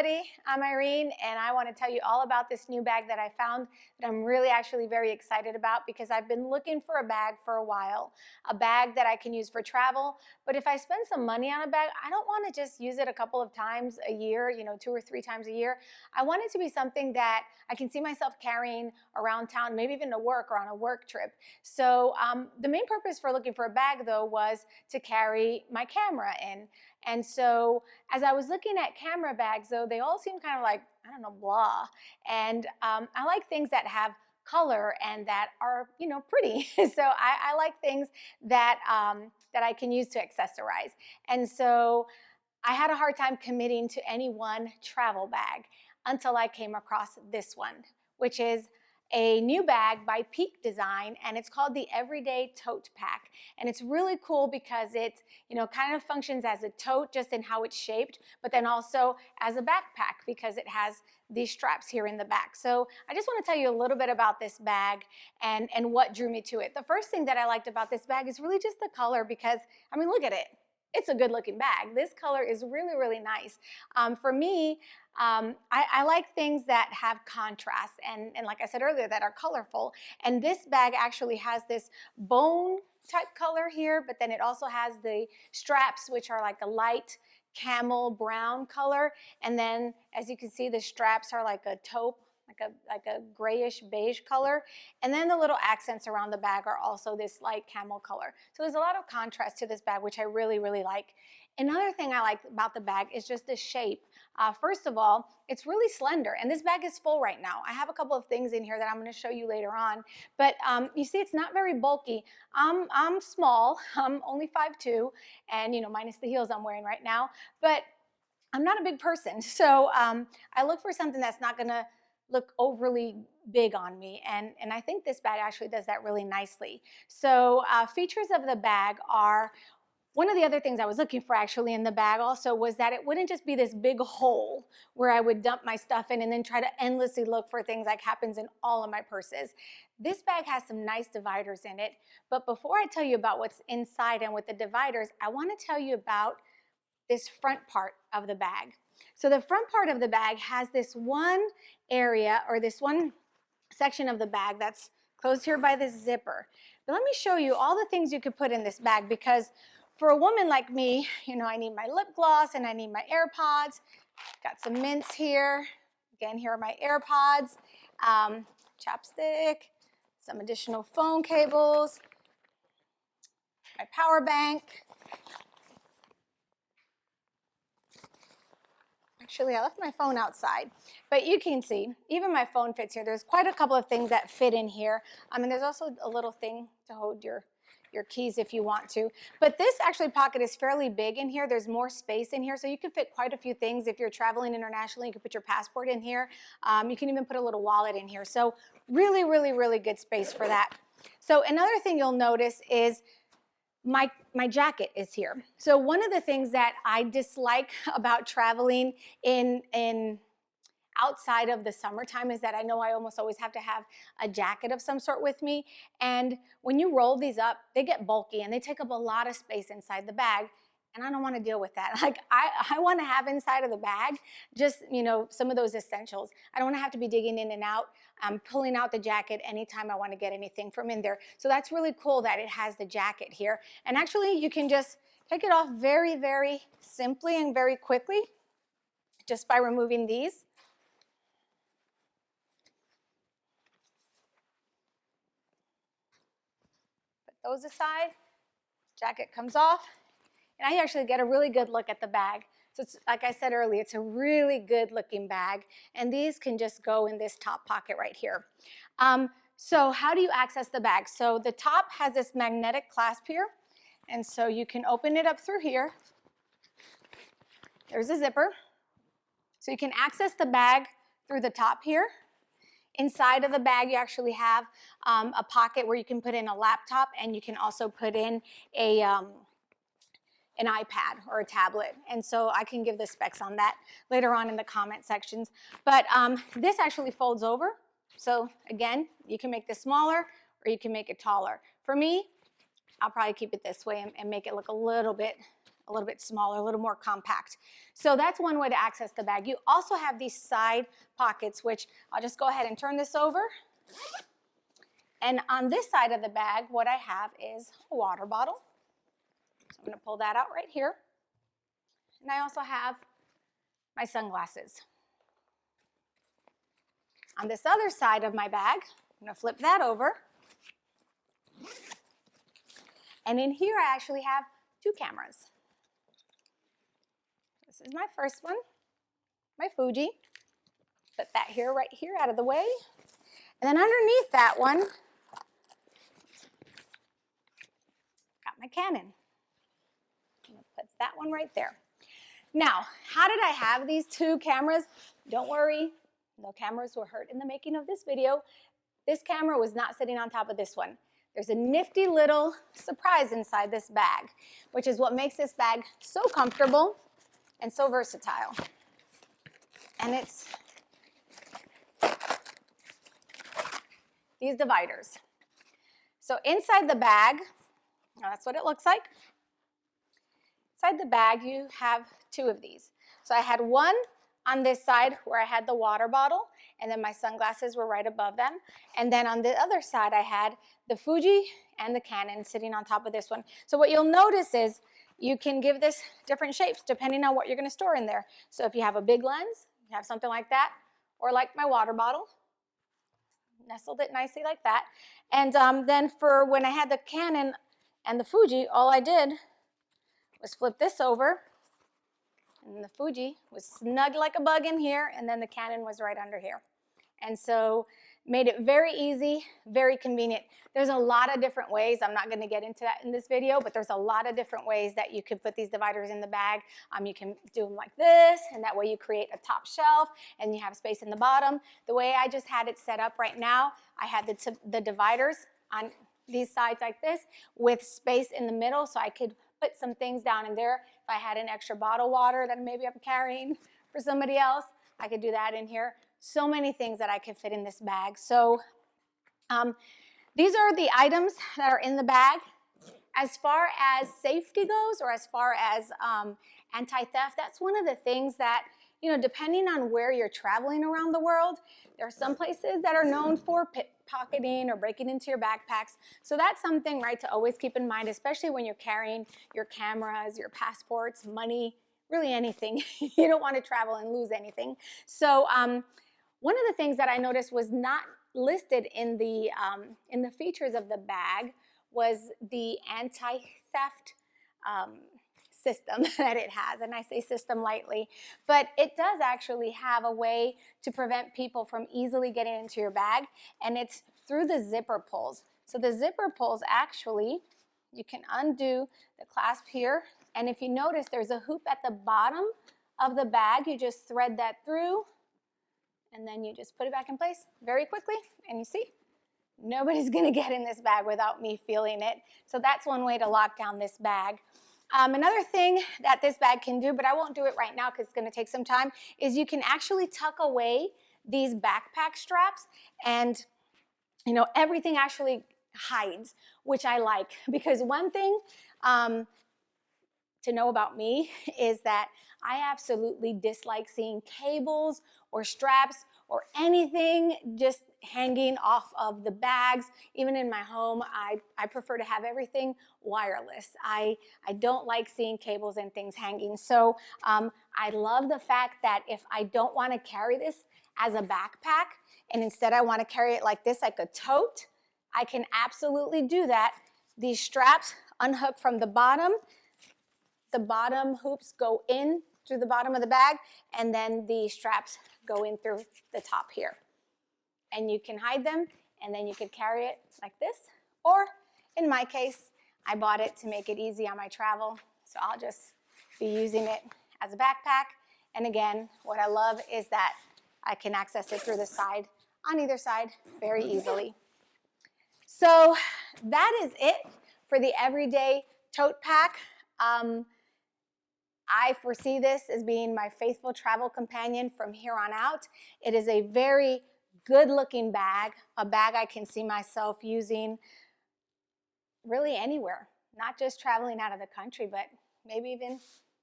everybody, I'm Irene, and I want to tell you all about this new bag that I found that I'm really actually very excited about because I've been looking for a bag for a while, a bag that I can use for travel, but if I spend some money on a bag, I don't want to just use it a couple of times a year, 2 or 3 times a year. I want it to be something that I can see myself carrying around town, maybe even to work or on a work trip. So the main purpose for looking for a bag though was to carry my camera in. And so as I was looking at camera bags though, they all seem kind of like, I don't know, blah. And I like things that have color and that are, pretty. So I like things that, that I can use to accessorize. And so I had a hard time committing to any one travel bag until I came across this one, which is a new bag by Peak Design, and it's called the Everyday Totepack. And it's really cool because it, kind of functions as a tote just in how it's shaped, but then also as a backpack because it has these straps here in the back. So I just want to tell you a little bit about this bag and what drew me to it. The first thing that I liked about this bag is really just the color because, look at it. It's a good looking bag. This color is really, really nice. For me, I like things that have contrast and like I said earlier, that are colorful. And this bag actually has this bone type color here, but then it also has the straps, which are like a light camel brown color. And then as you can see, the straps are like a taupe, like a grayish beige color. And then the little accents around the bag are also this light camel color. So there's a lot of contrast to this bag, which I really, really like. Another thing I like about the bag is just the shape. First of all, it's really slender, and this bag is full right now. I have a couple of things in here that I'm going to show you later on, but you see it's not very bulky. I'm small, I'm only 5'2", and minus the heels I'm wearing right now, but I'm not a big person, so I look for something that's not going to look overly big on me, and I think this bag actually does that really nicely. So features of the bag are, one of the other things I was looking for actually in the bag also was that it wouldn't just be this big hole where I would dump my stuff in and then try to endlessly look for things like happens in all of my purses. This bag has some nice dividers in it, but before I tell you about what's inside and with the dividers, I want to tell you about this front part of the bag. So the front part of the bag has this one area, or this one section of the bag that's closed here by this zipper. But let me show you all the things you could put in this bag, because for a woman like me, I need my lip gloss and I need my AirPods. Got some mints here. Again, here are my AirPods, chapstick, some additional phone cables, my power bank. Actually, I left my phone outside, but you can see, even my phone fits here. There's quite a couple of things that fit in here. There's also a little thing to hold your keys if you want to. But this actually pocket is fairly big in here. There's more space in here, so you can fit quite a few things. If you're traveling internationally, you can put your passport in here. You can even put a little wallet in here. So really, really, really good space for that. So another thing you'll notice is my jacket is here. So one of the things that I dislike about traveling in outside of the summertime is that I know I almost always have to have a jacket of some sort with me. And when you roll these up, they get bulky and they take up a lot of space inside the bag. And I don't want to deal with that. Like I want to have inside of the bag just, some of those essentials. I don't want to have to be digging in and out. I'm pulling out the jacket anytime I want to get anything from in there. So that's really cool that it has the jacket here. And actually you can just take it off very, very simply and very quickly just by removing these. Put those aside, jacket comes off. And I actually get a really good look at the bag. So it's, like I said earlier, it's a really good looking bag. And these can just go in this top pocket right here. So how do you access the bag? So the top has this magnetic clasp here. And so you can open it up through here. There's a zipper. So you can access the bag through the top here. Inside of the bag, you actually have a pocket where you can put in a laptop, and you can also put in an iPad or a tablet. And so I can give the specs on that later on in the comment sections. But this actually folds over. So again, you can make this smaller or you can make it taller. For me, I'll probably keep it this way and make it look a little bit a little bit smaller, a little more compact. So that's one way to access the bag. You also have these side pockets, which I'll just go ahead and turn this over. And on this side of the bag, what I have is a water bottle. So I'm going to pull that out right here. And I also have my sunglasses. On this other side of my bag, I'm going to flip that over. And in here, I actually have 2 cameras. This is my first one, my Fuji. Put that here, right here, out of the way. And then underneath that one, got my Canon. I'm going to put that one right there. Now, how did I have these 2 cameras? Don't worry, no cameras were hurt in the making of this video. This camera was not sitting on top of this one. There's a nifty little surprise inside this bag, which is what makes this bag so comfortable and so versatile. And it's these dividers. So inside the bag, that's what it looks like. Inside the bag, you have 2 of these. So I had one on this side where I had the water bottle, and then my sunglasses were right above them. And then on the other side, I had the Fuji and the Canon sitting on top of this one. So what you'll notice is you can give this different shapes depending on what you're going to store in there. So if you have a big lens, you have something like that, or like my water bottle, nestled it nicely like that. And then for when I had the Canon and the Fuji, all I did was flip this over, and the Fuji was snug like a bug in here, and then the Canon was right under here. And so made it very easy, very convenient. There's a lot of different ways. I'm not going to get into that in this video, but there's a lot of different ways that you can put these dividers in the bag. You can do them like this, and that way you create a top shelf, and you have space in the bottom. The way I just had it set up right now, I had the dividers on these sides like this with space in the middle, so I could put some things down in there. If I had an extra bottle of water that maybe I'm carrying for somebody else, I could do that in here. So many things that I could fit in this bag. So these are the items that are in the bag. As far as safety goes, or as far as anti-theft, that's one of the things that, you know, depending on where you're traveling around the world, there are some places that are known for pickpocketing or breaking into your backpacks. So that's something, right, to always keep in mind, especially when you're carrying your cameras, your passports, money, really anything. You don't want to travel and lose anything. So one of the things that I noticed was not listed in the features of the bag was the anti-theft system that it has. And I say system lightly, but it does actually have a way to prevent people from easily getting into your bag, and it's through the zipper pulls. So the zipper pulls, actually, you can undo the clasp here, and if you notice, there's a hoop at the bottom of the bag. You just thread that through, and then you just put it back in place very quickly, and you see, nobody's gonna get in this bag without me feeling it. So that's one way to lock down this bag. Another thing that this bag can do, but I won't do it right now because it's gonna take some time, is you can actually tuck away these backpack straps, and you know, everything actually hides, which I like, because one thing to know about me is that I absolutely dislike seeing cables or straps or anything just hanging off of the bags. Even in my home, I prefer to have everything wireless. I don't like seeing cables and things hanging. So I love the fact that if I don't want to carry this as a backpack, and instead I want to carry it like this, like a tote, I can absolutely do that. These straps unhook from the bottom hoops go in through the bottom of the bag, and then the straps go in through the top here. And you can hide them, and then you could carry it like this. Or in my case, I bought it to make it easy on my travel, so I'll just be using it as a backpack. And again, what I love is that I can access it through the side, on either side, very easily. So that is it for the everyday tote pack. I foresee this as being my faithful travel companion from here on out. It is a very good-looking bag, a bag I can see myself using really anywhere, not just traveling out of the country, but maybe even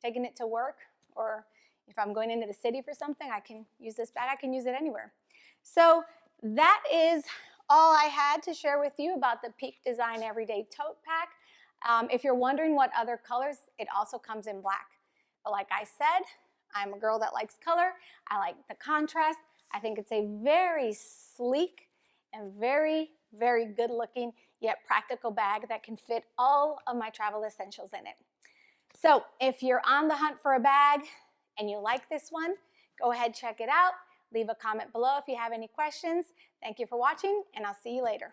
taking it to work, or if I'm going into the city for something, I can use this bag. I can use it anywhere. So that is all I had to share with you about the Peak Design Everyday Tote Pack. If you're wondering what other colors, it also comes in black. But like I said, I'm a girl that likes color. I like the contrast. I think it's a very sleek and very, very good looking yet practical bag that can fit all of my travel essentials in it. So if you're on the hunt for a bag and you like this one, go ahead, check it out. Leave a comment below if you have any questions. Thank you for watching, and I'll see you later.